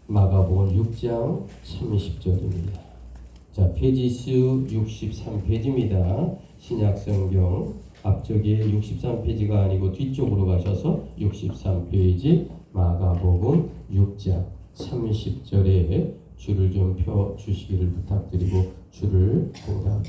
마가복음 6장 30절입니다. 자, 페이지수 63페이지입니다. 신약성경 앞쪽에 63페이지가 아니고 뒤쪽으로 가셔서 63페이지 마가복음 6장 30절에 줄을 좀 펴주시기를 부탁드리고 줄을 공략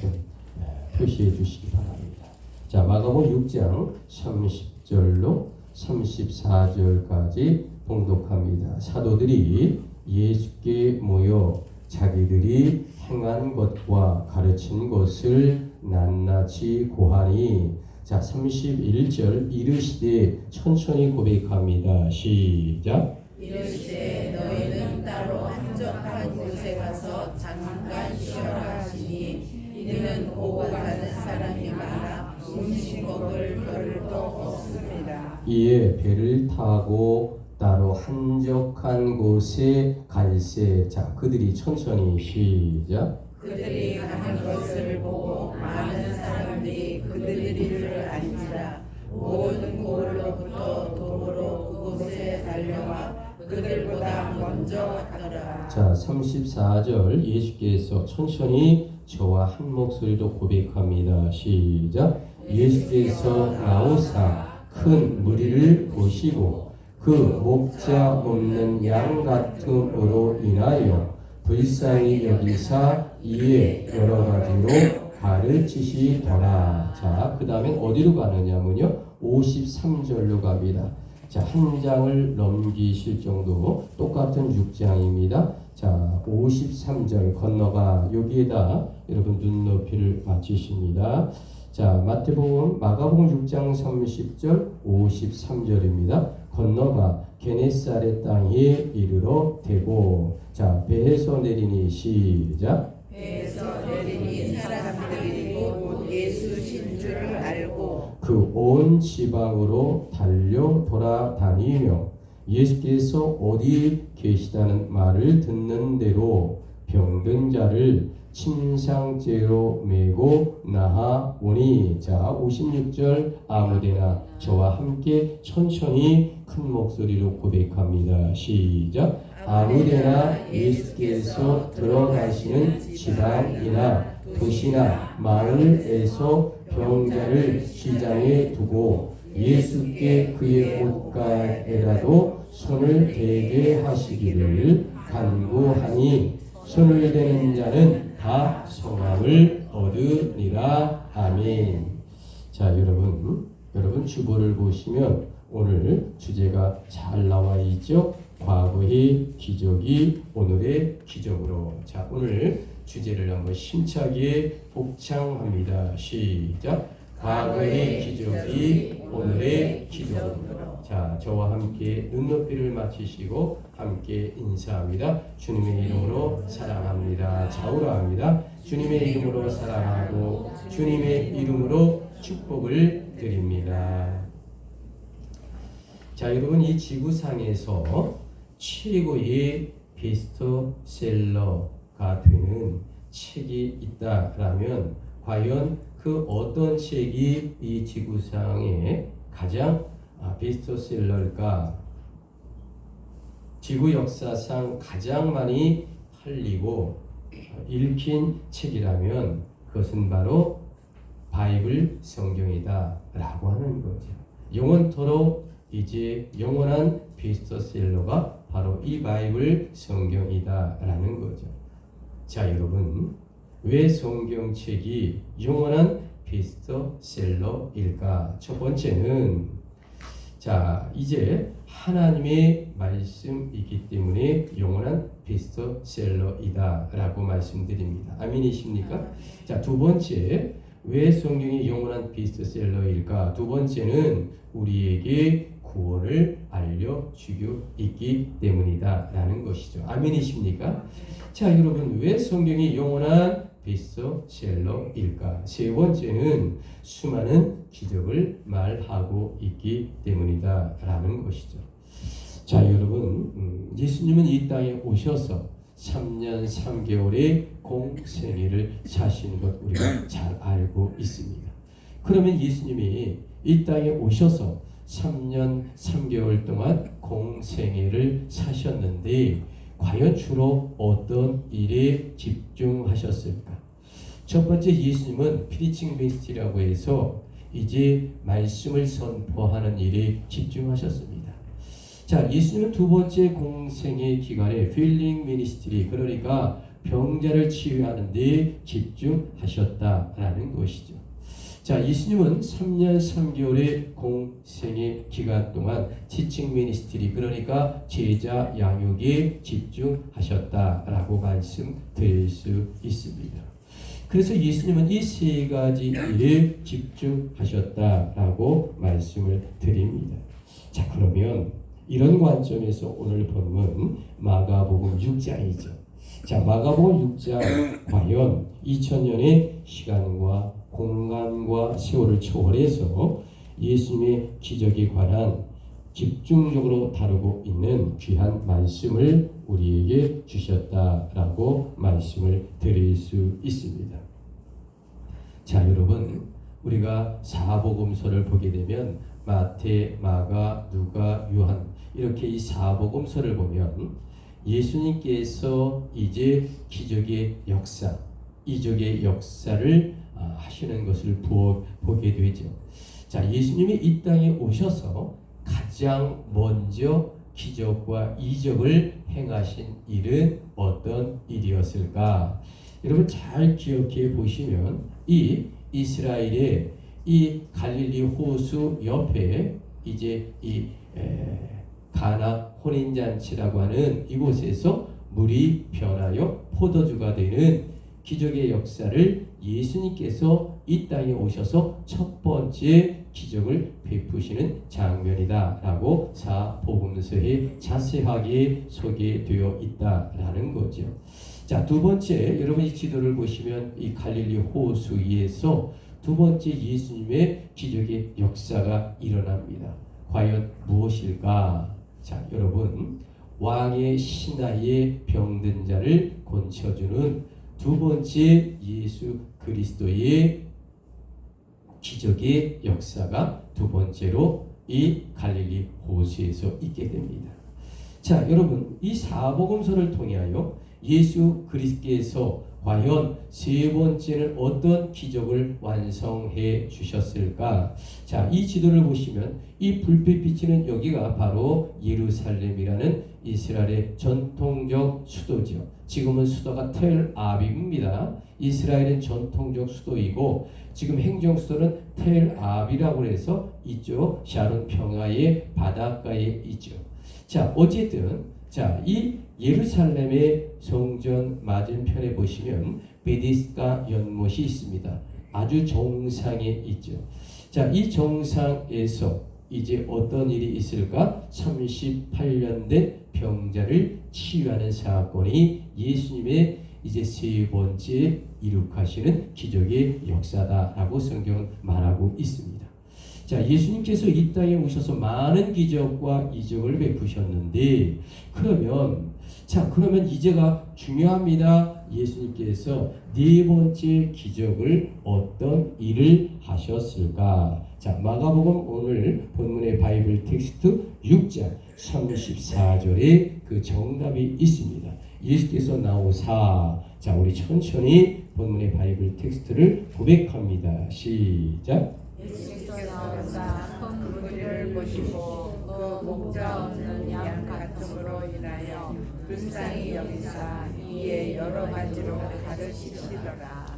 표시해 주시기 바랍니다. 자, 마가복음 6장 30절로 34절까지 봉독합니다. 사도들이 예수께 모여 자기들이 행한 것과 가르친 것을 낱낱이 고하니, 자 31절 이르시되 천천히 고백합니다. 시작. 이르시되 너희는 따로 한적한 곳에 가서 잠깐 쉬어라 하시니 이는 오고 가는 사람이 많아 음식 먹을 별도 없습니다. 이에 배를 타고 따로 한적한 곳에 갈새. 자, 그들이 천천히 시작. 그들이 가는 것을 보고 많은 사람들이 그들을 안지라. 모든 고을로부터 도보로 그곳에 달려와 그들보다 먼저 가더라. 자, 34절 예수께서 천천히 저와 한 목소리로 고백합니다. 시작. 예수께서 나오사 큰 무리를 보시고 그 목자 없는 양 같음으로 인하여 불쌍히 여기사 이에 여러 가지로 가르치시더라. 자, 그 다음에 어디로 가느냐면요 53절로 갑니다. 자, 한 장을 넘기실 정도 똑같은 6장입니다. 자, 53절 건너가 여기에다 여러분 눈높이를 맞추십니다. 자, 마가복음 6장 30절 53절입니다. 건너가 게네사렛 땅에 이르러 대고. 자, 배에서 내리니 시작. 배에서 내리니 사람들이 곧 예수신 줄을 알고 그 온 지방으로 달려 돌아다니며 예수께서 어디 계시다는 말을 듣는 대로 병든 자를 침상째로 메고 나아오니. 자, 56절 아무데나 저와 함께 천천히 큰 목소리로 고백합니다. 시작. 아무데나 예수께서 들어가시는 지방이나 도시나 마을에서 병자를 시장에 두고 예수께 그의 옷가에라도 손을 대게 하시기를 간구하니 손을 대는 자는 다 성함을 얻으리라. 아멘. 자, 여러분 주보를 보시면 오늘 주제가 잘 나와 있죠. 과거의 기적이 오늘의 기적으로. 자, 오늘 주제를 한번 심차게 복창합니다. 시작. 과거의 기적이 오늘의 기적으로. 자, 저와 함께 눈높이를 맞추시고 함께 인사합니다. 주님의 이름으로 사랑합니다. 좌우라합니다. 주님의 이름으로 사랑하고 주님의 이름으로 축복을 드립니다. 자, 여러분 이 지구상에서 최고의 베스트셀러가 되는 책이 있다라면 과연 그 어떤 책이 이 지구상에 가장 베스트셀러일까? 지구 역사상 가장 많이 팔리고 읽힌 책이라면 그것은 바로 바이블 성경이다 라고 하는 거죠. 영원토록 이제 영원한 베스트셀러가 바로 이 바이블 성경이다 라는 거죠. 자, 여러분 왜 성경책이 영원한 베스트셀러일까? 첫 번째는 자, 이제 하나님의 말씀이기 때문에 영원한 베스트셀러이다 라고 말씀드립니다. 아멘이십니까? 자, 두 번째, 왜 성경이 영원한 베스트셀러일까? 두 번째는 우리에게 구원을 알려주고 있기 때문이다 라는 것이죠. 아멘이십니까? 자, 여러분 왜 성경이 영원한 베스트셀러일까? 세 번째는 수많은 기적을 말하고 있기 때문이다 라는 것이죠. 자, 여러분 예수님은 이 땅에 오셔서 3년 3개월의 공생애를 사시는 것 우리가 잘 알고 있습니다. 그러면 예수님이 이 땅에 오셔서 3년 3개월 동안 공생애를 사셨는데 과연 과연 주로 어떤 일에 집중하셨을까? 첫 번째, 예수님은 프리칭 미니스트리라고 해서 이제 말씀을 선포하는 일에 집중하셨습니다. 자, 예수님은 두 번째 공생의 기간에 필링 미니스트리, 그러니까 병자를 치유하는 데 집중하셨다라는 것이죠. 자, 예수님은 3년 3개월의 공생의 기간 동안 티칭 미니스트리, 그러니까 제자 양육에 집중하셨다라고 말씀드릴 수 있습니다. 그래서 예수님은 이 세 가지 일에 집중하셨다라고 말씀을 드립니다. 자, 그러면 이런 관점에서 오늘 본문 마가복음 6장이죠. 자, 마가복음 6장 과연 2000년의 시간과 공간과 세월을 초월해서 예수님의 기적에 관한 집중적으로 다루고 있는 귀한 말씀을 우리에게 주셨다라고 말씀을 드릴 수 있습니다. 자, 여러분, 우리가 사복음서를 보게 되면 마태, 마가, 누가, 요한 이렇게 이 사복음서를 보면 예수님께서 이제 기적의 역사, 이적의 역사를 하시는 것을 보게 되죠. 자, 예수님이 이 땅에 오셔서 가장 먼저 기적과 이적을 행하신 일은 어떤 일이었을까? 여러분 잘 기억해 보시면 이 이스라엘의 이 갈릴리 호수 옆에 이제 이 가나 혼인잔치라고 하는 이곳에서 물이 변하여 포도주가 되는 기적의 역사를 예수님께서 이 땅에 오셔서 첫 번째 기적을 베푸시는 장면이다라고 사복음서에 자세하게 소개되어 있다라는 거죠. 자, 두 번째, 여러분 이 지도를 보시면 이 갈릴리 호수 위에서 두 번째 예수님의 기적의 역사가 일어납니다. 과연 무엇일까? 자, 여러분, 왕의 신하의 병든 자를 고쳐주는 두 번째 예수 그리스도의 기적의 역사가 두 번째로 이 갈릴리 호수에서 있게 됩니다. 자, 여러분, 이 사복음서를 통하여 예수 그리스도께서 과연 세 번째는 어떤 기적을 완성해 주셨을까? 자, 이 지도를 보시면 이 불빛 비치는 여기가 바로 예루살렘이라는 이스라엘의 전통적 수도죠. 지금은 수도가 텔아비브입니다. 이스라엘은 전통적 수도이고 지금 행정 수도는 텔아비브라고 해서 이쪽 샤론 평야의 바닷가에 있죠. 자, 어쨌든 자, 이 예루살렘의 성전 맞은편에 보시면 베디스가 연못이 있습니다. 아주 정상에 있죠. 자, 이 정상에서 이제 어떤 일이 있을까? 38년 된 병자를 치유하는 사건이 예수님의 이제 세 번째 이룩하시는 기적의 역사다라고 성경은 말하고 있습니다. 자, 예수님께서 이 땅에 오셔서 많은 기적과 이적을 베푸셨는데 그러면 이제가 중요합니다. 예수님께서 네 번째 기적을 어떤 일을 하셨을까? 자, 마가복음 오늘 본문의 바이블 텍스트 6장 34절에 그 정답이 있습니다. 예수께서 나오사. 자, 우리 천천히 본문의 바이블 텍스트를 고백합니다. 시작. 예수께서 나오사 큰 무리를 보시고 그 목자 없는 양 같음으로 인하여 불쌍히 여기사 이에 여러 가지로 가르치시더라.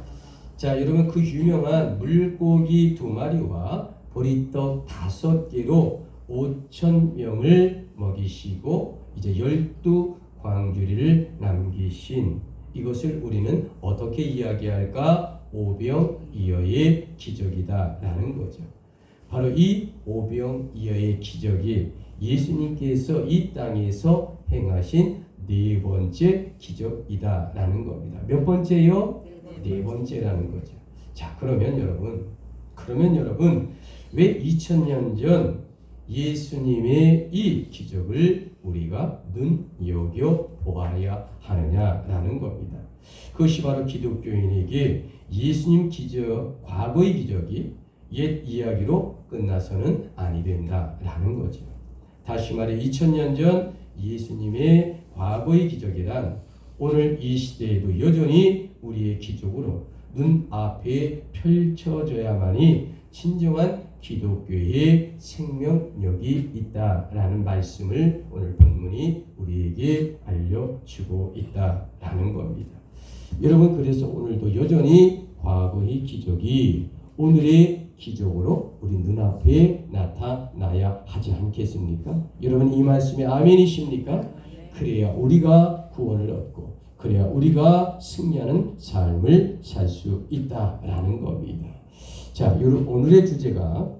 자, 여러분 그 유명한 물고기 2마리와 보리떡 5개로 5,000명을 먹이시고 이제 12광주리를 남기신 이것을 우리는 어떻게 이야기할까? 오병이어의 기적이다라는 거죠. 바로 이 오병이어의 기적이 예수님께서 이 땅에서 행하신 네 번째 기적이다라는 겁니다. 몇 번째요? 네 번째라는 거죠. 자, 그러면 여러분 왜 2000년 전 예수님의 이 기적을 우리가 눈여겨 보아야 하느냐라는 겁니다. 그것이 바로 기독교인에게 예수님 기적, 과거의 기적이 옛 이야기로 끝나서는 아니 된다라는 거죠. 다시 말해 2000년 전 예수님의 과거의 기적이란 오늘 이 시대에도 여전히 우리의 기적으로 눈앞에 펼쳐져야만이 진정한 기독교의 생명력이 있다라는 말씀을 오늘 본문이 우리에게 알려주고 있다라는 겁니다. 여러분, 그래서 오늘도 여전히 과거의 기적이 오늘의 기적으로 우리 눈앞에 나타나야 하지 않겠습니까? 여러분, 이 말씀에 아멘이십니까? 그래야 우리가 구원을 얻고 그래야 우리가 승리하는 삶을 살 수 있다라는 겁니다. 자, 오늘의 주제가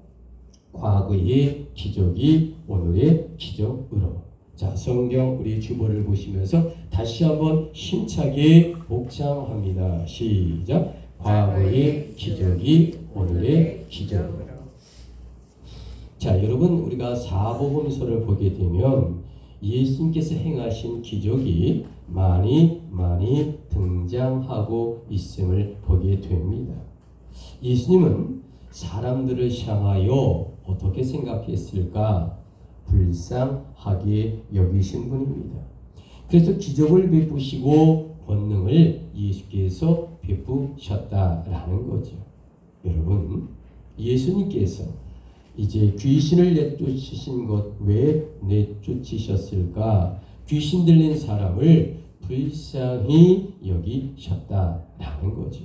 과거의 기적이 오늘의 기적으로. 자, 성경 우리 주보를 보시면서 다시 한번 힘차게 복창합니다. 시작. 과거의 기적이 오늘의 기적으로. 자, 여러분, 우리가 사복음서를 보게 되면 예수님께서 행하신 기적이 많이 등장하고 있음을 보게 됩니다. 예수님은 사람들을 향하여 어떻게 생각했을까? 불쌍하게 여기신 분입니다. 그래서 기적을 베푸시고 권능을 예수께서 베푸셨다라는 거죠. 여러분, 예수님께서 이제 귀신을 내쫓으신 것 왜 내쫓으셨을까? 귀신 들린 사람을 불쌍히 여기셨다라는 거죠.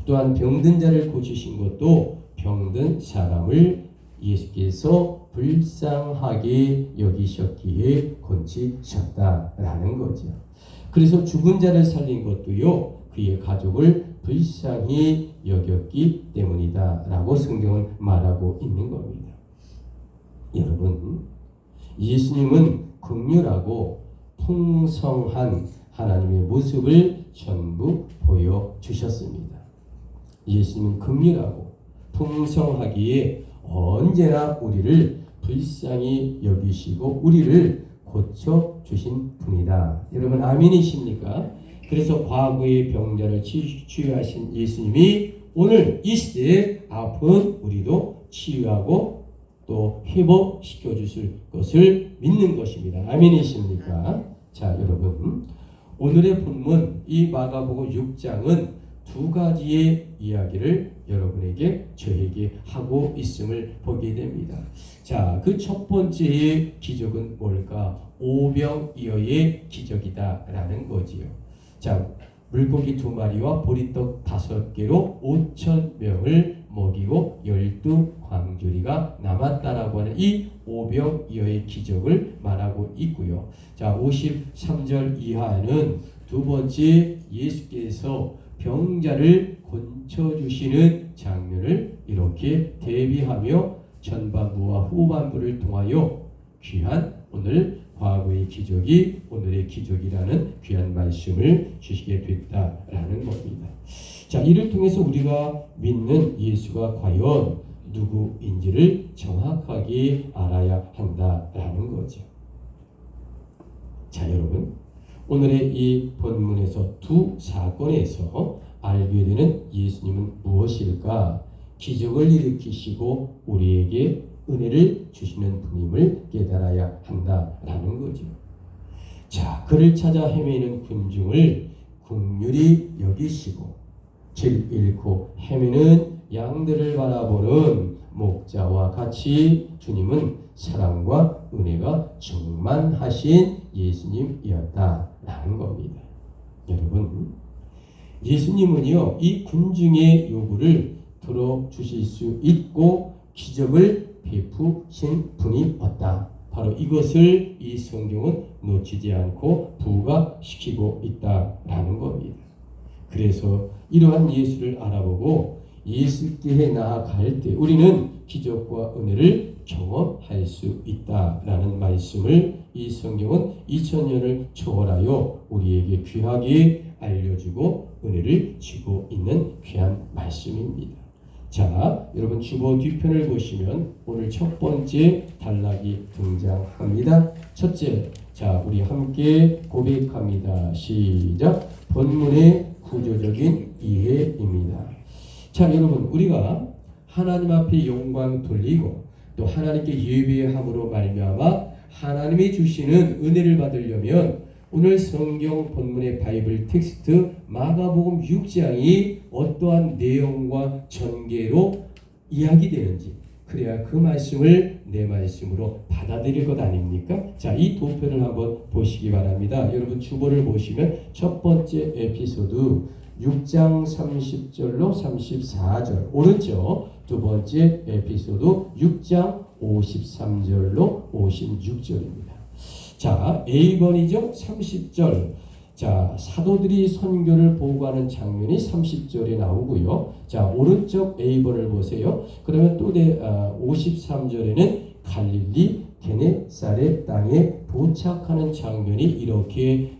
또한 병든 자를 고치신 것도 병든 사람을 예수께서 불쌍하게 여기셨기에 고치셨다라는 거죠. 그래서 죽은 자를 살린 것도요, 그의 가족을 불쌍히 여겼기 때문이다라고 성경은 말하고 있는 겁니다. 여러분, 예수님은 긍휼하고 풍성한 하나님의 모습을 전부 보여주셨습니다. 예수님은 긍휼하고 풍성하기에 언제나 우리를 불쌍히 여기시고 우리를 고쳐주신 분이다. 여러분, 아멘이십니까? 그래서 과거의 병자를 치유하신 예수님이 오늘 이 시대에 아픈 우리도 치유하고 또 회복시켜 주실 것을 믿는 것입니다. 아멘이십니까? 자, 여러분, 오늘의 본문 이 마가복음 6장은 두 가지의 이야기를 여러분에게 저에게 하고 있음을 보게 됩니다. 자, 그 첫 번째의 기적은 뭘까? 오병이어의 기적이다라는 거지요. 자, 물고기 2마리와 보리떡 5개로 5,000명을 먹이고 12광주리가 남았다라고 하는 이 오병이어의 기적을 말하고 있고요. 자, 53절 이하에는 두 번째 예수께서 병자를 고쳐주시는 장면을 이렇게 대비하며 전반부와 후반부를 통하여 귀한 오늘 과거의 기적이 오늘의 기적이라는 귀한 말씀을 주시게 됐다라는 겁니다. 자, 이를 통해서 우리가 믿는 예수가 과연 누구인지를 정확하게 알아야 한다라는 거죠. 자, 여러분, 오늘의 이 본문에서 두 사건에서 알게 되는 예수님은 무엇일까? 기적을 일으키시고 우리에게 은혜를 주시는 분임을 깨달아야 한다라는 거죠. 자, 그를 찾아 헤매는 군중을 긍휼히 여기시고 길 잃고 헤매는 양들을 바라보는 목자와 같이 주님은 사랑과 은혜가 충만하신 예수님이었다라는 겁니다. 여러분, 예수님은요, 이 군중의 요구를 들어주실 수 있고 기적을 베푸신 분이었다. 바로 이것을 이 성경은 놓치지 않고 부각시키고 있다라는 겁니다. 그래서 이러한 예수를 알아보고 예수께 나아갈 때 우리는 기적과 은혜를 경험할 수 있다라는 말씀을 이 성경은 2000년을 초월하여 우리에게 귀하게 알려주고 은혜를 주고 있는 귀한 말씀입니다. 자, 여러분 주보 뒤편을 보시면 오늘 첫 번째 단락이 등장합니다. 첫째, 자, 우리 함께 고백합니다. 시작. 본문의 구조적인 이해입니다. 자, 여러분, 우리가 하나님 앞에 영광 돌리고 또 하나님께 예배함으로 말미암아 하나님이 주시는 은혜를 받으려면 오늘 성경 본문의 바이블 텍스트 마가복음 6장이 어떠한 내용과 전개로 이야기되는지 그래야 그 말씀을 내 말씀으로 받아들일 것 아닙니까? 자, 이 도표를 한번 보시기 바랍니다. 여러분 주보를 보시면 첫 번째 에피소드 6장 30절로 34절 오른쪽, 두 번째 에피소드 6장 53절로 56절입니다. 자, A번이죠. 30절. 자, 사도들이 선교를 보고하는 장면이 30절에 나오고요. 자, 오른쪽 A번을 보세요. 그러면 또 53절에는 갈릴리 게네사렛 땅에 도착하는 장면이 이렇게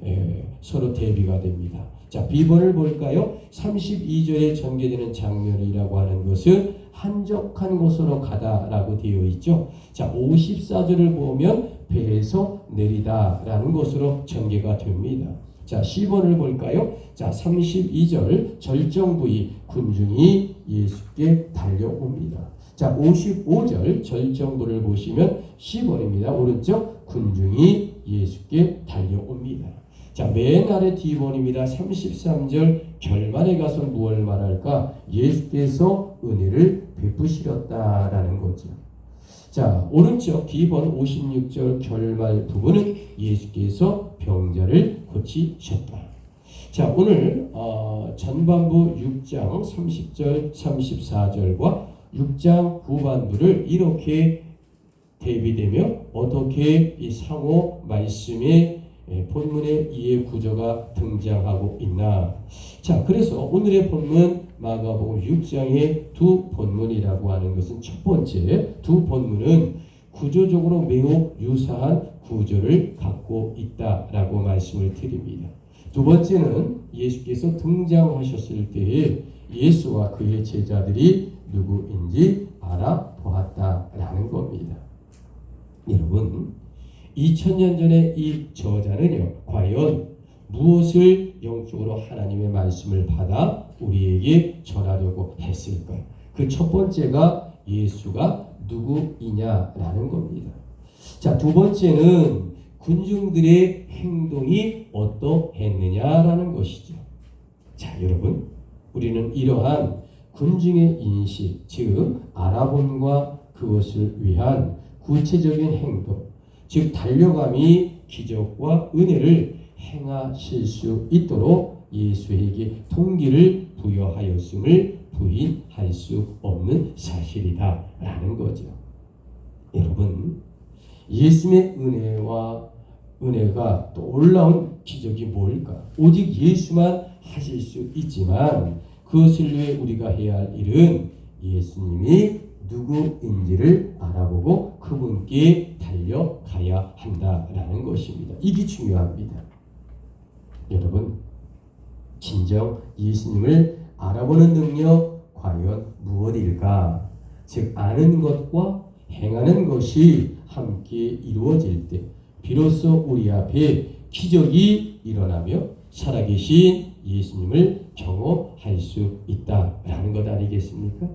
서로 대비가 됩니다. 자, B번을 볼까요? 32절에 전개되는 장면이라고 하는 것은 한적한 곳으로 가다라고 되어 있죠. 자, 54절을 보면 배에서 내리다라는 것으로 전개가 됩니다. 자, 10번을 볼까요? 자, 32절 절정 부위 군중이 예수께 달려옵니다. 자, 55절 절정부를 보시면 10번입니다. 오른쪽 군중이 예수께 달려옵니다. 자, 맨 아래 D번입니다. 33절 결말에 가서 무엇을 말할까? 예수께서 은혜를 베푸시렸다라는 거죠. 자, 오른쪽 D번 56절 결말 부분은 예수께서 병자를 고치셨다. 자, 오늘 전반부 6장 30절 34절과 6장 후반부를 이렇게 대비되며 어떻게 이 상호 말씀의 본문의 이해 구조가 등장하고 있나. 자, 그래서 오늘의 본문 마가복음 6장의 두 본문이라고 하는 것은 첫 번째 두 본문은 구조적으로 매우 유사한 구조를 갖고 있다라고 말씀을 드립니다. 두 번째는 예수께서 등장하셨을 때에 예수와 그의 제자들이 누구인지 알아보았다라는 겁니다. 여러분, 2000년 전에 이 저자는요, 과연 무엇을 영적으로 하나님의 말씀을 받아 우리에게 전하려고 했을까요? 그 첫 번째가 예수가 누구이냐라는 겁니다. 자, 두 번째는 군중들의 행동이 어떠했느냐라는 것이죠. 자, 여러분, 우리는 이러한 군중의 인식, 즉 알아봄과 그것을 위한 구체적인 행동, 즉 달려감이 기적과 은혜를 행하실 수 있도록 예수에게 동기를 부여하였음을 부인할 수 없는 사실이다라는 거죠. 여러분, 예수의 은혜가 또 올라온 기적이 뭘까? 오직 예수만 하실 수 있지만 그것을 위해 우리가 해야 할 일은 예수님이 누구인지를 알아보고 그분께 달려가야 한다라는 것입니다. 이게 중요합니다. 여러분, 진정 예수님을 알아보는 능력 과연 무엇일까? 즉 아는 것과 행하는 것이 함께 이루어질 때 비로소 우리 앞에 기적이 일어나며 살아계신 예수님을 경험할 수 있다라는 것 아니겠습니까?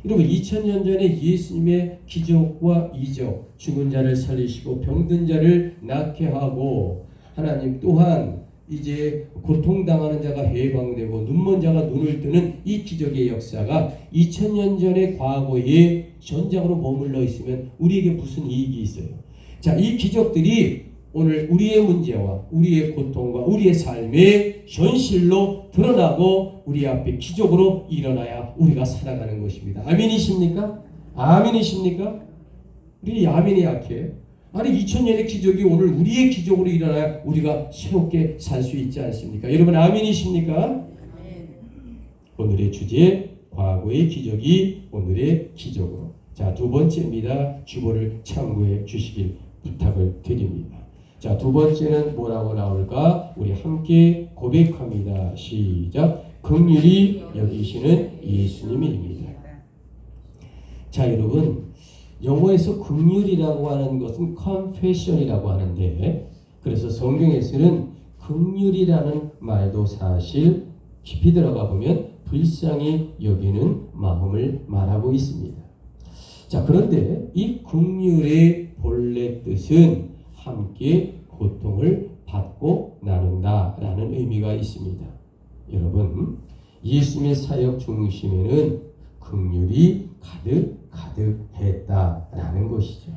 여러분, 2000년 전에 예수님의 기적과 이적, 죽은 자를 살리시고 병든 자를 낫게 하고 하나님 또한 이제 고통당하는 자가 해방되고 눈먼 자가 눈을 뜨는 이 기적의 역사가 2000년 전의 과거에 전장으로 머물러 있으면 우리에게 무슨 이익이 있어요? 자, 이 기적들이 오늘 우리의 문제와 우리의 고통과 우리의 삶의 현실로 드러나고 우리 앞에 기적으로 일어나야 우리가 살아가는 것입니다. 아멘이십니까? 아멘이십니까? 우리 아멘이 약해. 아니 2000년의 기적이 오늘 우리의 기적으로 일어나야 우리가 새롭게 살 수 있지 않습니까? 여러분 아멘이십니까? 오늘의 주제, 과거의 기적이 오늘의 기적으로. 자, 두 번째입니다. 주보를 참고해 주시길 부탁을 드립니다. 자, 두 번째는 뭐라고 나올까? 우리 함께 고백합니다. 시작. 긍휼히 여기시는 예수님입니다. 자, 여러분, 영어에서 긍휼이라고 하는 것은 confession이라고 하는데, 그래서 성경에서는 긍휼이라는 말도 사실 깊이 들어가 보면 불쌍히 여기는 마음을 말하고 있습니다. 자, 그런데 이 긍휼의 본래 뜻은 함께 고통을 받고 나눈다라는 의미가 있습니다. 여러분, 예수님의 사역 중심에는 긍휼이 가득했다라는 것이죠.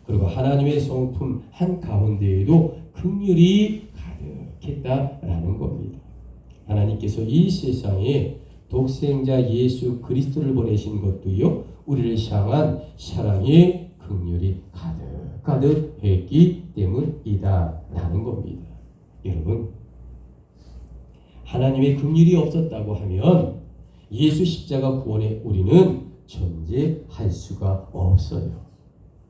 그리고 하나님의 성품 한가운데에도 긍휼이 가득했다라는 겁니다. 하나님께서 이 세상에 독생자 예수 그리스도를 보내신 것도요, 우리를 향한 사랑의 긍휼이 가득했기 때문이다라는 겁니다. 여러분, 하나님의 긍휼이 없었다고 하면 예수 십자가 구원에 우리는 존재할 수가 없어요.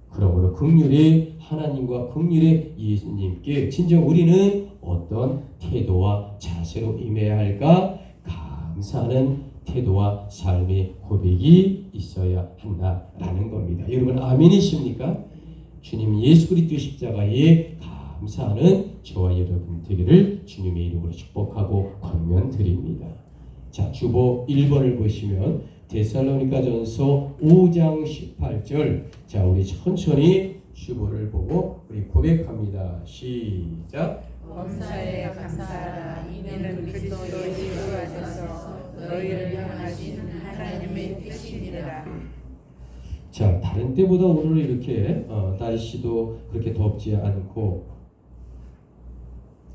그러므로 긍휼의 하나님과 긍휼의 예수님께 진정 우리는 어떤 태도와 자세로 임해야 할까? 감사하는 태도와 삶의 고백이 있어야 한다라는 겁니다. 여러분 아멘이십니까? 주님 예수 그리스도의 십자가에 감사하는 저와 여러분 되기를 주님의 이름으로 축복하고 권면드립니다. 자, 주보 1번을 보시면 데살로니가전서 5장 18절. 자, 우리 천천히 주보를 보고 우리 고백합니다. 시작. 범사에 감사하라. 이는 그리스도 예수 안에서 너희를 향하신 하나님의 뜻이니라. 자, 다른 때보다 오늘 이렇게 날씨도 그렇게 덥지 않고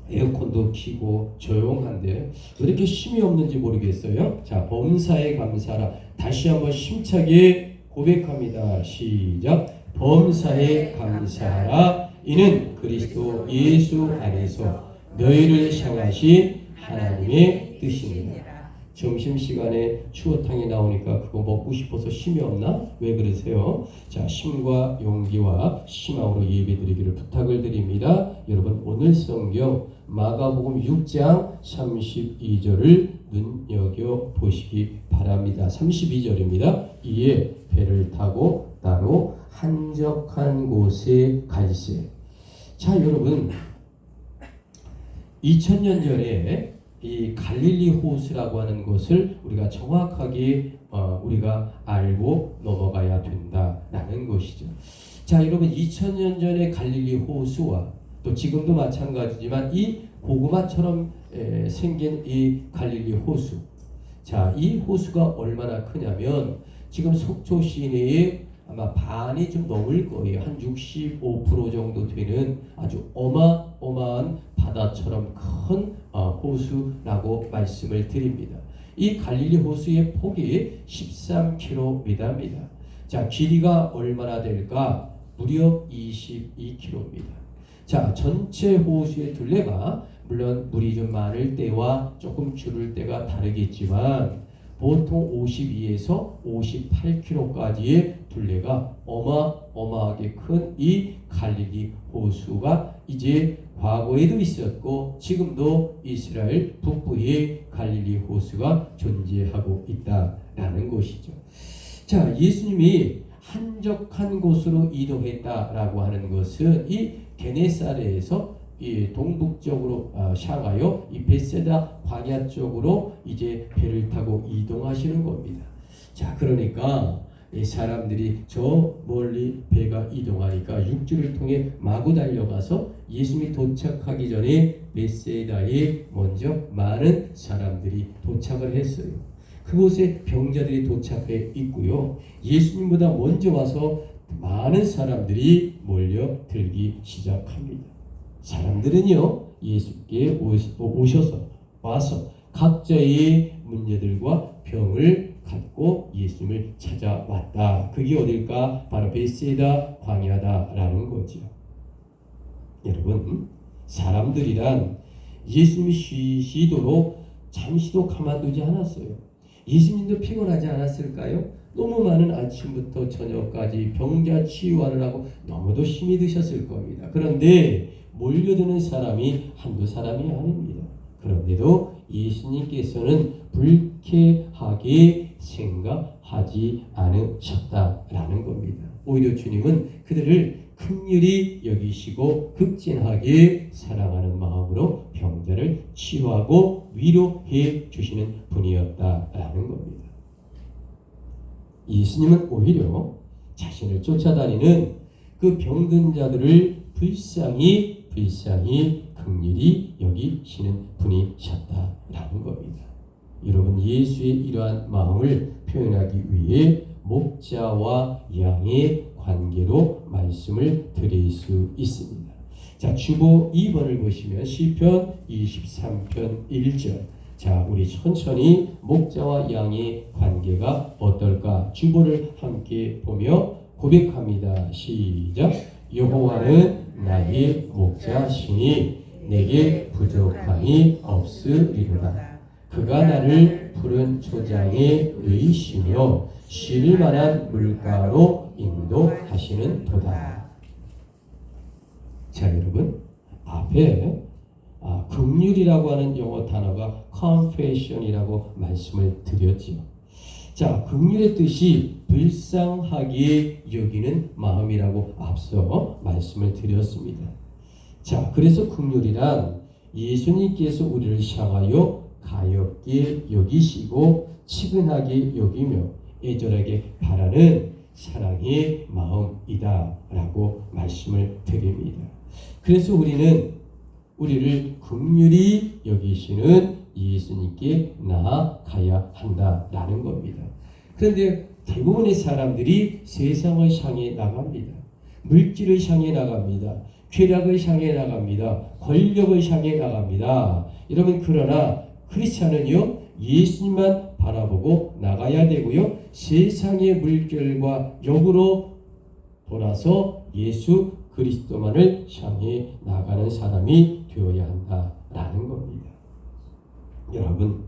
에어컨도 켜고 조용한데 왜 이렇게 쉼이 없는지 모르겠어요. 자, 범사에 감사하라. 다시 한번 힘차게 고백합니다. 시작. 범사에 감사하라. 이는 그리스도 예수 안에서 너희를 향하신 하나님의 뜻이니라. 점심시간에 추어탕이 나오니까 그거 먹고 싶어서 힘이 없나? 왜 그러세요? 자, 힘과 용기와 희망으로 예배드리기를 부탁을 드립니다. 여러분 오늘 성경 마가복음 6장 32절을 눈여겨보시기 바랍니다. 32절입니다. 이에 배를 타고 따로 한적한 곳에 갈새. 자, 여러분 2000년 전에 이 갈릴리 호수라고 하는 것을 우리가 정확하게 우리가 알고 넘어가야 된다라는 것이죠. 자, 여러분 2000년 전의 갈릴리 호수와 또 지금도 마찬가지지만 이 고구마처럼 생긴 이 갈릴리 호수. 자, 이 호수가 얼마나 크냐면 지금 속초 시내에 아마 반이 좀 넘을 거예요. 한 65% 정도 되는 아주 어마어마한 바다처럼 큰 호수라고 말씀을 드립니다. 이 갈릴리 호수의 폭이 13km입니다. 자, 길이가 얼마나 될까? 무려 22km입니다. 자, 전체 호수의 둘레가 물론 물이 좀 많을 때와 조금 줄을 때가 다르겠지만 보통 52에서 58km까지의 둘레가 어마어마하게 큰 이 갈릴리 호수가 이제 과거에도 있었고 지금도 이스라엘 북부에 갈릴리 호수가 존재하고 있다라는 것이죠. 자, 예수님이 한적한 곳으로 이동했다라고 하는 것은 이 게네사렛에서 이 동북쪽으로 향하여 이 벳세다 광야 쪽으로 이제 배를 타고 이동하시는 겁니다. 자, 그러니까 이 사람들이 저 멀리 배가 이동하니까 육지를 통해 마구 달려가서 예수님이 도착하기 전에 벳세다에 먼저 많은 사람들이 도착을 했어요. 그곳에 병자들이 도착해 있고요. 예수님보다 먼저 와서 많은 사람들이 몰려들기 시작합니다. 사람들은요, 예수께 와서 각자의 문제들과 병을 갖고 예수님을 찾아왔다. 그게 어딜까? 바로 벳세다 광야다라는 거죠. 여러분, 사람들이란 예수님이 쉬시도록 잠시도 가만두지 않았어요. 예수님도 피곤하지 않았을까요? 너무 많은 아침부터 저녁까지 병자 치유하느라고 너무도 힘이 드셨을 겁니다. 그런데 몰려드는 사람이 한두 사람이 아닙니다. 그런데도 예수님께서는 불쾌하게 생각하지 않으셨다라는 겁니다. 오히려 주님은 그들을 긍휼히 여기시고 극진하게 사랑하는 마음으로 병자를 치유하고 위로해 주시는 분이었다라는 겁니다. 예수님은 오히려 자신을 쫓아다니는 그 병든 자들을 불쌍히 긍휼히 여기시는 분이셨다라는 겁니다. 여러분, 예수의 이러한 마음을 표현하기 위해 목자와 양의 관계로 말씀을 드릴 수 있습니다. 자, 주보 2번을 보시면 시편 23편 1절. 자, 우리 천천히 목자와 양의 관계가 어떨까? 주보를 함께 보며 고백합니다. 시작. 여호와는 나의 목자시니 내게 부족함이 없으리로다. 그가 나를 푸른 초장에 의시며 쉴 만한 물가로 인도하시는 도다. 자, 여러분, 앞에 긍휼이라고 하는 영어 단어가 compassion이라고 말씀을 드렸죠. 자, 긍휼의 뜻이 불쌍하게 여기는 마음이라고 앞서 말씀을 드렸습니다. 자, 그래서 긍휼이란 예수님께서 우리를 향하여 가엾게 여기시고 치근하게 여기며 애절하게 바라는 사랑의 마음이다 라고 말씀을 드립니다. 그래서 우리를 긍휼히 여기시는 예수님께 나아가야 한다라는 겁니다. 그런데 대부분의 사람들이 세상을 향해 나갑니다. 물질을 향해 나갑니다. 쾌락을 향해 나갑니다. 권력을 향해 나갑니다. 여러분, 그러나 크리스찬은요, 예수님만 바라보고 나가야 되고요, 세상의 물결과 역으로 돌아서 예수 그리스도만을 향해 나가는 사람이 되어야 한다라는 겁니다. 여러분,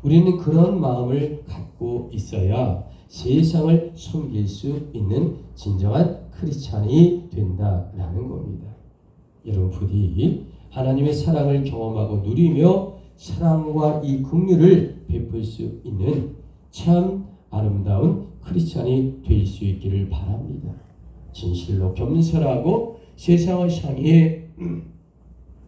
우리는 그런 마음을 갖고 있어야 세상을 섬길 수 있는 진정한 크리스찬이 된다라는 겁니다. 여러분, 부디 하나님의 사랑을 경험하고 누리며 사랑과 이 긍휼을 베풀 수 있는 참 아름다운 크리스찬이 될 수 있기를 바랍니다. 진실로 겸손하고 세상을 향해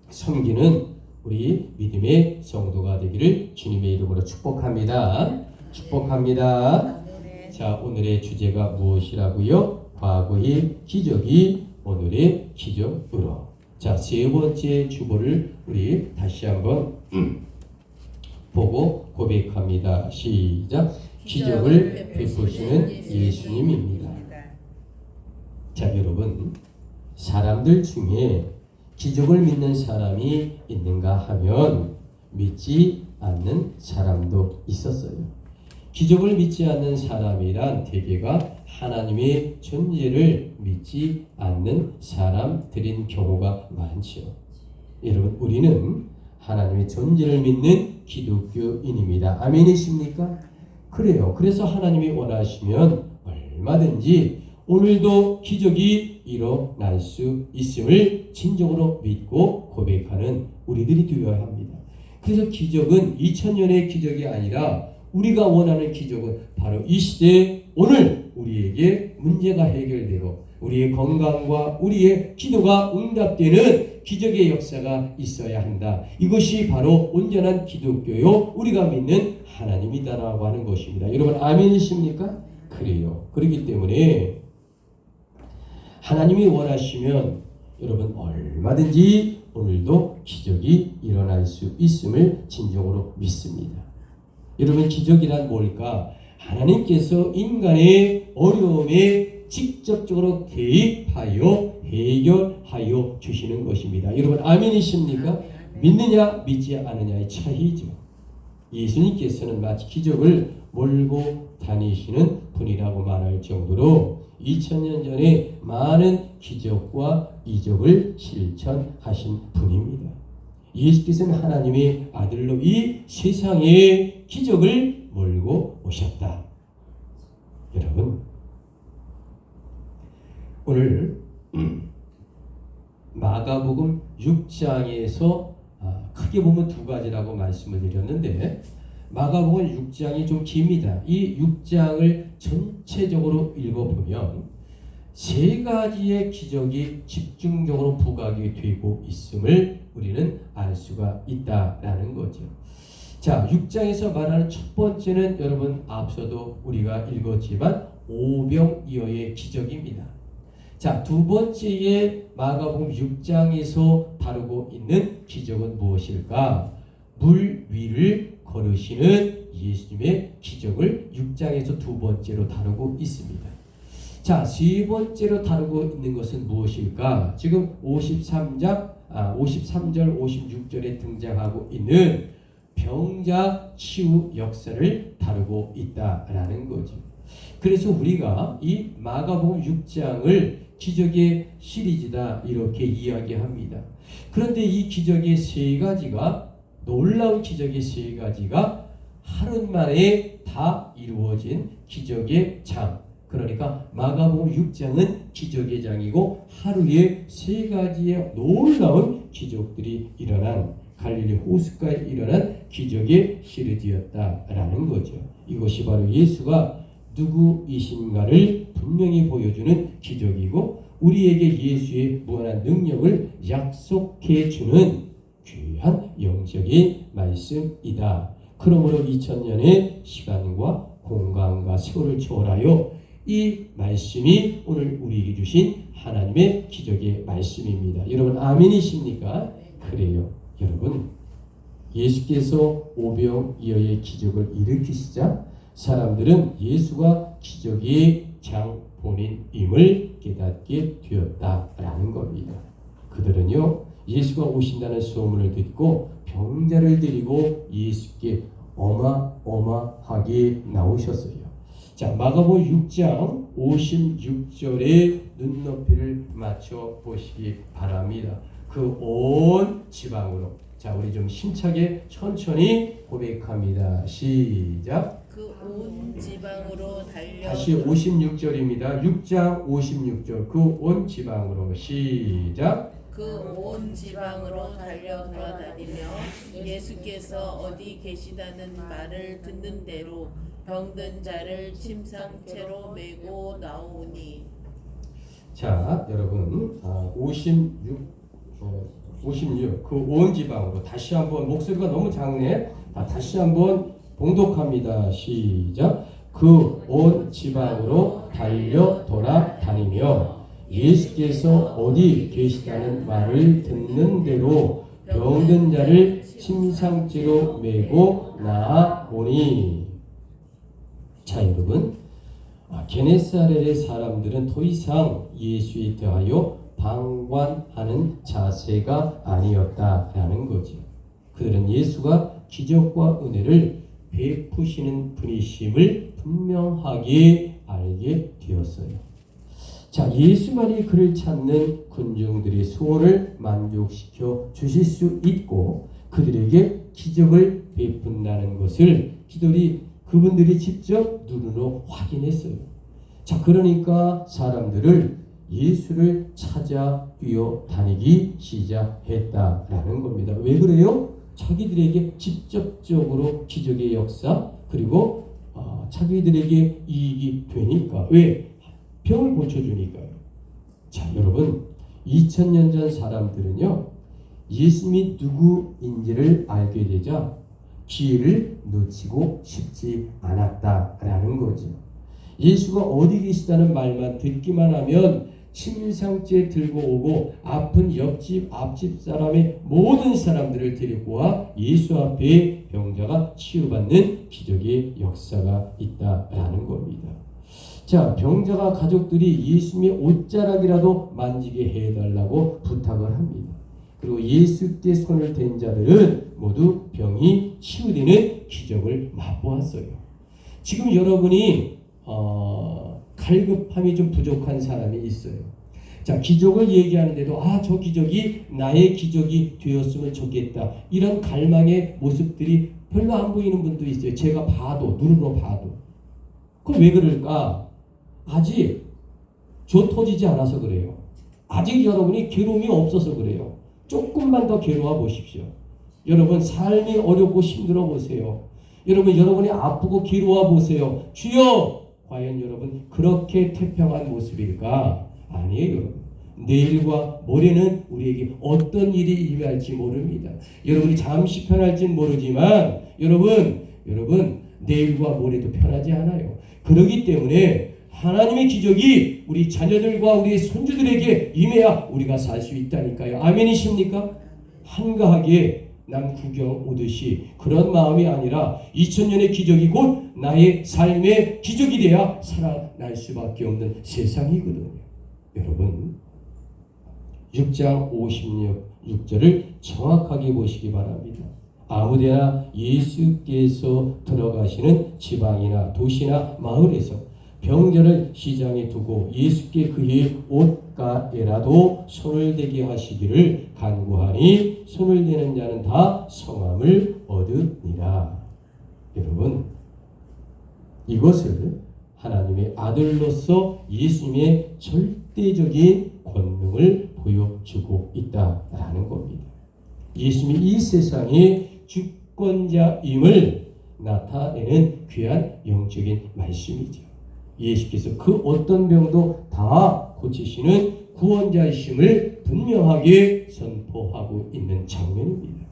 섬기는 우리 믿음의 성도가 되기를 주님의 이름으로 축복합니다. 축복합니다. 자, 오늘의 주제가 무엇이라고요? 과거의 기적이 오늘의 기적으로. 자, 세 번째 주보를 우리 다시 한번 보고 고백합니다. 시작. 기적을 베푸시는 예수님입니다. 자, 여러분, 사람들 중에 기적을 믿는 사람이 있는가 하면 믿지 않는 사람도 있었어요. 기적을 믿지 않는 사람이란 대개가 하나님의 존재를 믿지 않는 사람들인 경우가 많죠. 여러분, 우리는 하나님의 존재를 믿는 기독교인입니다. 아멘이십니까? 그래요. 그래서 하나님이 원하시면 얼마든지 오늘도 기적이 일어날 수 있음을 진정으로 믿고 고백하는 우리들이 되어야 합니다. 그래서 기적은 2000년의 기적이 아니라 우리가 원하는 기적은 바로 이 시대 오늘 우리에게 문제가 해결되고 우리의 건강과 우리의 기도가 응답되는 기적의 역사가 있어야 한다. 이것이 바로 온전한 기독교요, 우리가 믿는 하나님이다라고 하는 것입니다. 여러분, 아멘이십니까? 그래요. 그렇기 때문에 하나님이 원하시면 여러분 얼마든지 오늘도 기적이 일어날 수 있음을 진정으로 믿습니다. 여러분, 기적이란 뭘까? 하나님께서 인간의 어려움에 직접적으로 개입하여 해결하여 주시는 것입니다. 여러분, 아멘이십니까? 믿느냐 믿지 않느냐의 차이죠. 예수님께서는 마치 기적을 몰고 다니시는 분이라고 말할 정도로 2000년 전에 많은 기적과 이적을 실천하신 분입니다. 예수께서는 하나님의 아들로 이 세상에 기적을 몰고 오셨다. 여러분, 오늘 마가복음 6장에서 크게 보면 두 가지라고 말씀을 드렸는데 마가복음 6장이 좀 깁니다. 이 6장을 전체적으로 읽어보면 세 가지의 기적이 집중적으로 부각이 되고 있음을 우리는 알 수가 있다라는 거죠. 자, 6장에서 말하는 첫 번째는 여러분 앞서도 우리가 읽었지만 오병이어의 기적입니다. 자, 두 번째의 마가복음 6장에서 다루고 있는 기적은 무엇일까? 물 위를 걸으시는 예수님의 기적을 6장에서 두 번째로 다루고 있습니다. 자, 세 번째로 다루고 있는 것은 무엇일까? 지금 53절, 56절에 등장하고 있는 병자 치유 역사를 다루고 있다라는 거죠. 그래서 우리가 이 마가복음 6장을 기적의 시리즈다 이렇게 이야기합니다. 그런데 이 기적의 세 가지가, 놀라운 기적의 세 가지가 하루 만에 다 이루어진 기적의 장, 그러니까 마가복음 6장은 기적의 장이고 하루에 세 가지의 놀라운 기적들이 일어난, 갈릴리 호숫가에 일어난 기적의 시리즈였다라는 거죠. 이것이 바로 예수가 누구이신가를 분명히 보여주는 기적이고 우리에게 예수의 무한한 능력을 약속해 주는 귀한 영적인 말씀이다. 그러므로 2000년의 시간과 공간과 세월을 초월하여 이 말씀이 오늘 우리에게 주신 하나님의 기적의 말씀입니다. 여러분 아멘이십니까? 그래요. 여러분, 예수께서 오병이어의 기적을 일으키시자 사람들은 예수가 기적의 장본인임을 깨닫게 되었다라는 겁니다. 그들은요, 예수가 오신다는 소문을 듣고 병자를 데리고 예수께 어마어마하게 나오셨어요. 자, 마가복음 6장 56절에 눈높이를 맞춰 보시기 바랍니다. 그 온 지방으로, 자, 우리 좀 힘차게 천천히 고백합니다. 시작. 그 온 지방으로 달려 다시 56절입니다. 6장 56절. 그 온 지방으로. 시작. 그 온 지방으로 달려 돌아다니며 예수께서 어디 계시다는 말을 듣는 대로 병든 자를 침상채로 메고 나오니. 자, 여러분, 56 그 온 지방으로. 다시 한번, 목소리가 너무 작네. 다시 한번 봉독합니다. 시작. 그 온 지방으로 달려 돌아다니며 예수께서 어디 계시다는 말을 듣는 대로 병든 자를 침상째로 메고 나아오니. 자, 여러분, 게네사렛의 사람들은 더 이상 예수에 대하여 방관하는 자세가 아니었다라는 거죠. 그들은 예수가 기적과 은혜를 베푸시는 분이심을 분명하게 알게 되었어요. 자, 예수만이 그를 찾는 군중들의 소원을 만족시켜 주실 수 있고 그들에게 기적을 베푼다는 것을 그분들이 직접 눈으로 확인했어요. 자, 그러니까 사람들을 예수를 찾아 뛰어다니기 시작했다라는 겁니다. 왜 그래요? 자기들에게 직접적으로 기적의 역사, 그리고 자기들에게 이익이 되니까. 왜? 병을 고쳐주니까요. 자, 여러분, 2000년 전 사람들은요, 예수님이 누구인지를 알게 되자 기회를 놓치고 싶지 않았다라는 거죠. 예수가 어디 계시다는 말만 듣기만 하면 침상째 들고 오고 아픈 옆집 앞집 사람의 모든 사람들을 데리고 와 예수 앞에 병자가 치유받는 기적의 역사가 있다라는 겁니다. 자, 병자가 가족들이 예수님의 옷자락이라도 만지게 해달라고 부탁을 합니다. 그리고 예수께 손을 댄 자들은 모두 병이 치유되는 기적을 맛보았어요. 지금 여러분이 갈급함이 좀 부족한 사람이 있어요. 자, 기적을 얘기하는데도 저 기적이 나의 기적이 되었으면 좋겠다. 이런 갈망의 모습들이 별로 안 보이는 분도 있어요. 제가 봐도, 눈으로 봐도. 그럼 왜 그럴까? 아직 좁혀지지 않아서 그래요. 아직 여러분이 괴로움이 없어서 그래요. 조금만 더 괴로워 보십시오. 여러분 삶이 어렵고 힘들어 보세요. 여러분이 아프고 괴로워 보세요. 주여! 과연 여러분 그렇게 태평한 모습일까? 아니에요, 여러분. 내일과 모레는 우리에게 어떤 일이 일어날지 모릅니다. 여러분이 잠시 편할지는 모르지만 여러분 내일과 모레도 편하지 않아요. 그렇기 때문에 하나님의 기적이 우리 자녀들과 우리의 손주들에게 임해야 우리가 살 수 있다니까요. 아멘이십니까? 한가하게 남 구경 오듯이 그런 마음이 아니라 2000년의 기적이 곧 나의 삶의 기적이 돼야 살아날 수밖에 없는 세상이거든요. 여러분 6장 56절을 정확하게 보시기 바랍니다. 아무데나 예수께서 들어가시는 지방이나 도시나 마을에서 병자를 시장에 두고 예수께 그의 옷가에라도 손을 대게 하시기를 간구하니 손을 대는 자는 다 성함을 얻으니라. 여러분 이것을 하나님의 아들로서 예수님의 절대적인 권능을 보여주고 있다라는 겁니다. 예수님이 이 세상의 주권자임을 나타내는 귀한 영적인 말씀이죠. 예수께서 그 어떤 병도 다 고치시는 구원자이심을 분명하게 선포하고 있는 장면입니다.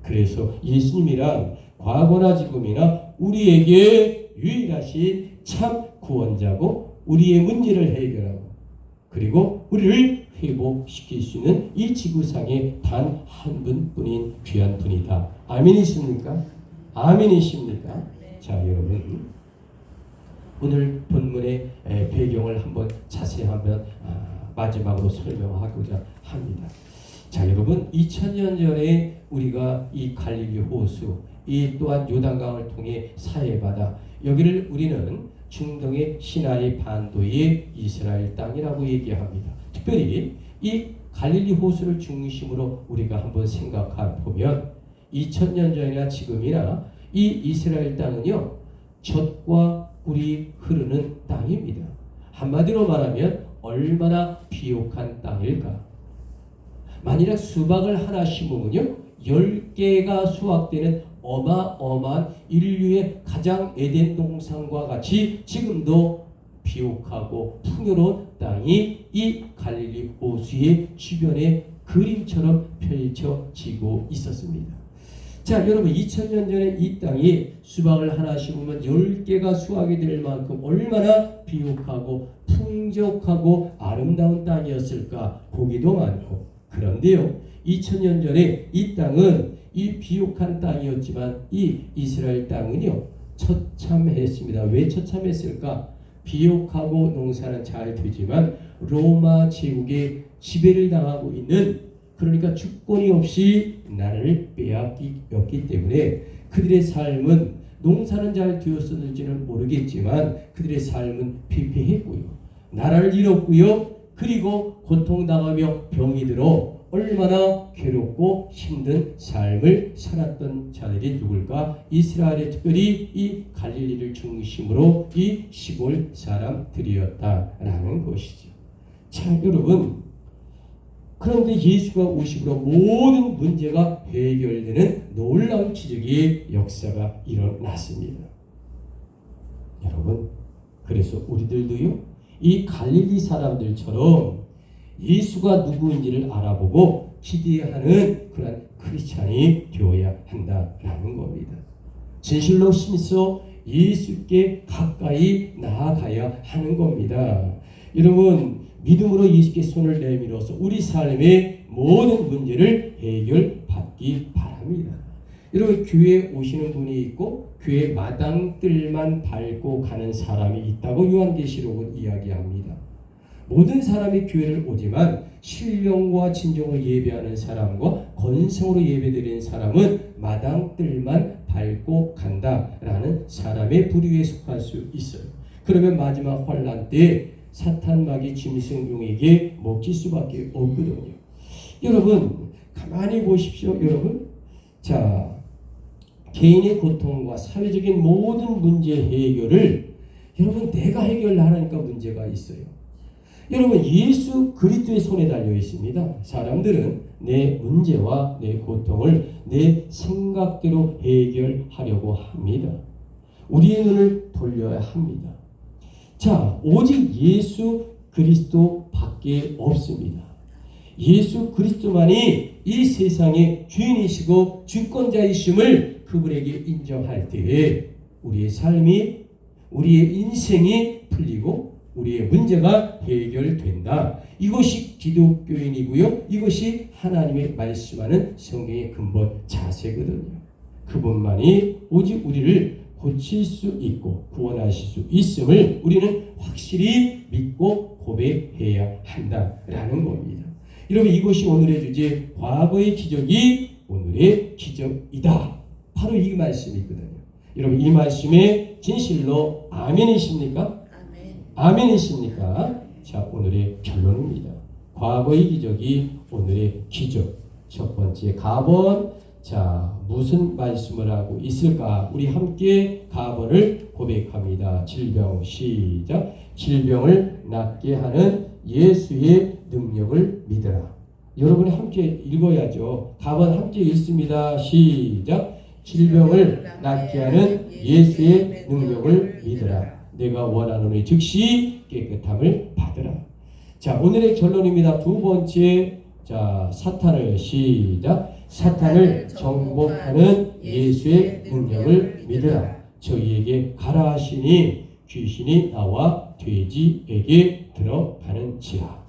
그래서 예수님이란 과거나 지금이나 우리에게 유일하신 참 구원자고 우리의 문제를 해결하고 그리고 우리를 회복시킬 수 있는 이 지구상에 단 한 분뿐인 귀한 분이다. 아멘이십니까? 아멘이십니까? 자 여러분 오늘 본문의 배경을 한번 자세히 한번 마지막으로 설명하고자 합니다. 자 여러분 2000년 전에 우리가 이 갈릴리 호수 이 또한 요단강을 통해 사해바다 여기를 우리는 중동의 시나이 반도의 이스라엘 땅이라고 얘기합니다. 특별히 이 갈릴리 호수를 중심으로 우리가 한번 생각해 보면 2000년 전이나 지금이나 이 이스라엘 땅은요 젖과 꿀이 흐르는 땅입니다. 한마디로 말하면 얼마나 비옥한 땅일까? 만일에 수박을 하나 심으면요 10개가 수확되는 어마어마한 인류의 가장 에덴 동산과 같이 지금도 비옥하고 풍요로운 땅이 이 갈릴리 호수의 주변에 그림처럼 펼쳐지고 있었습니다. 자 여러분 2000년 전에 이 땅이 수박을 하나 심으면 10개가 수확이 될 만큼 얼마나 비옥하고 풍족하고 아름다운 땅이었을까. 고기도 많고. 그런데요 2000년 전에 이 땅은 이 비옥한 땅이었지만 이 이스라엘 땅은요 처참했습니다. 왜 처참했을까? 비옥하고 농사는 잘 되지만 로마 제국의 지배를 당하고 있는 그러니까 주권이 없이 나라를 빼앗겼기 때문에 그들의 삶은 농사는 잘 되었었는지는 모르겠지만 그들의 삶은 피폐했고요. 나라를 잃었고요. 그리고 고통당하며 병이 들어 얼마나 괴롭고 힘든 삶을 살았던 자들이 누굴까? 이스라엘의 특별히 이 갈릴리를 중심으로 이 시골 사람들이었다라는 것이죠. 자 여러분 그런데 예수가 오심으로 모든 문제가 해결되는 놀라운 기적의 역사가 일어났습니다. 여러분 그래서 우리들도요 이 갈릴리 사람들처럼 예수가 누구인지를 알아보고 기대하는 그런 크리스찬이 되어야 한다라는 겁니다. 진실로 힘써 예수께 가까이 나아가야 하는 겁니다. 여러분 믿음으로 예수께 손을 내밀어서 우리 삶의 모든 문제를 해결받기 바랍니다. 여러분 교회에 오시는 분이 있고 교회 마당들만 밟고 가는 사람이 있다고 요한계시록은 이야기합니다. 모든 사람이 교회를 오지만 신령과 진정을 예배하는 사람과 건성으로 예배드리는 사람은 마당들만 밟고 간다라는 사람의 부류에 속할 수 있어요. 그러면 마지막 환난 때 사탄 마귀 짐승용에게 먹힐 수밖에 없거든요. 여러분 가만히 보십시오. 여러분 자 개인의 고통과 사회적인 모든 문제 해결을 여러분 내가 해결하라니까 문제가 있어요. 여러분 예수 그리스도의 손에 달려 있습니다. 사람들은 내 문제와 내 고통을 내 생각대로 해결하려고 합니다. 우리의 눈을 돌려야 합니다. 자, 오직 예수 그리스도밖에 없습니다. 예수 그리스도만이 이 세상의 주인이시고 주권자이심을 그분에게 인정할 때에 우리의 삶이 우리의 인생이 풀리고 우리의 문제가 해결된다. 이것이 기독교인이고요. 이것이 하나님의 말씀하는 성경의 근본 자세거든요. 그분만이 오직 우리를 고칠 수 있고 구원하실 수 있음을 우리는 확실히 믿고 고백해야 한다라는 겁니다. 여러분, 이것이 오늘의 주제, 과거의 기적이 오늘의 기적이다. 바로 이 말씀이거든요. 여러분, 이 말씀에 진실로 아멘이십니까? 아멘이십니까? 자, 오늘의 결론입니다. 과거의 기적이 오늘의 기적. 첫 번째 가번. 자, 무슨 말씀을 하고 있을까? 우리 함께 가번을 고백합니다. 질병 시작. 질병을 낫게 하는 예수의 능력을 믿으라. 여러분이 함께 읽어야죠. 가번 함께 읽습니다. 시작. 질병을 낫게 하는 예수의 능력을 믿으라. 내가 원하노니 즉시 깨끗함을 받으라. 자, 오늘의 결론입니다. 두 번째, 자, 사탄을 시작. 사탄을 정복하는 예수의 능력을 믿으라. 저희에게 가라 하시니 귀신이 나와 돼지에게 들어가는지라.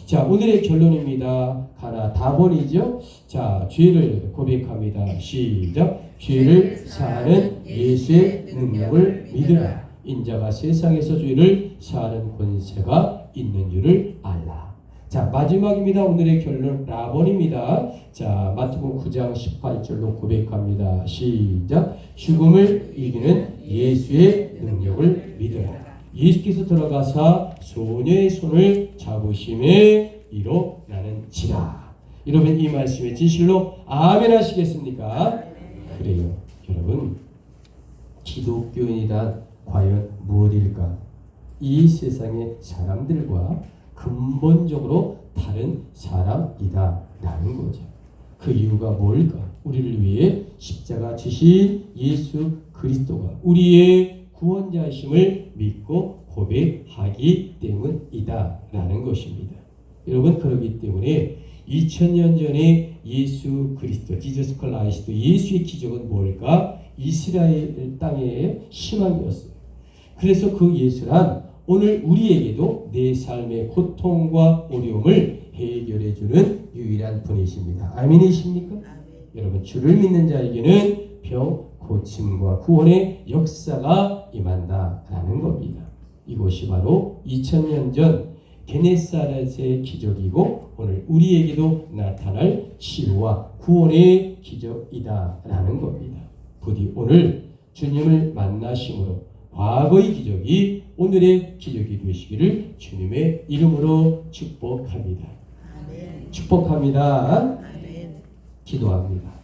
자, 오늘의 결론입니다. 가나 다본이죠. 자, 죄를 고백합니다. 시작. 죄를 사하는 예수의 능력을 믿으라. 인자가 세상에서 죄를 사하는 권세가 있는 줄을 알라. 자, 마지막입니다. 오늘의 결론 라본입니다. 자, 마태복음 9장 18절로 고백합니다. 시작. 죽음을 이기는 예수의 능력을 믿으라. 예수께서 들어가사 소녀의 손을 잡으심에 일어나는지라. 여러분, 이 말씀에 진실로 아멘 하시겠습니까? 그래요. 여러분, 기독교인이란 과연 무엇일까? 이 세상의 사람들과 근본적으로 다른 사람이다 라는 거죠. 그 이유가 뭘까? 우리를 위해 십자가 지신 예수 그리스도가 우리의 구원자이심을 믿고 고백하기 때문이다 라는 것입니다. 여러분, 그렇기 때문에 2000년 전에 예수 그리스도, 지저스 크라이스트, 예수의 기적은 뭘까? 이스라엘 땅의 희망이었어요. 그래서 그 예수란 오늘 우리에게도 내 삶의 고통과 어려움을 해결해주는 유일한 분이십니다. 아멘이십니까? 아멘. 여러분, 주를 믿는 자에게는 병 고침과 구원의 역사가 임한다라는 겁니다. 이것이 바로 2000년 전 게네사렛의 기적이고 오늘 우리에게도 나타날 치유와 구원의 기적이다라는 겁니다. 부디 오늘 주님을 만나심으로 과거의 기적이 오늘의 기적이 되시기를 주님의 이름으로 축복합니다. 아멘. 축복합니다. 아멘. 기도합니다.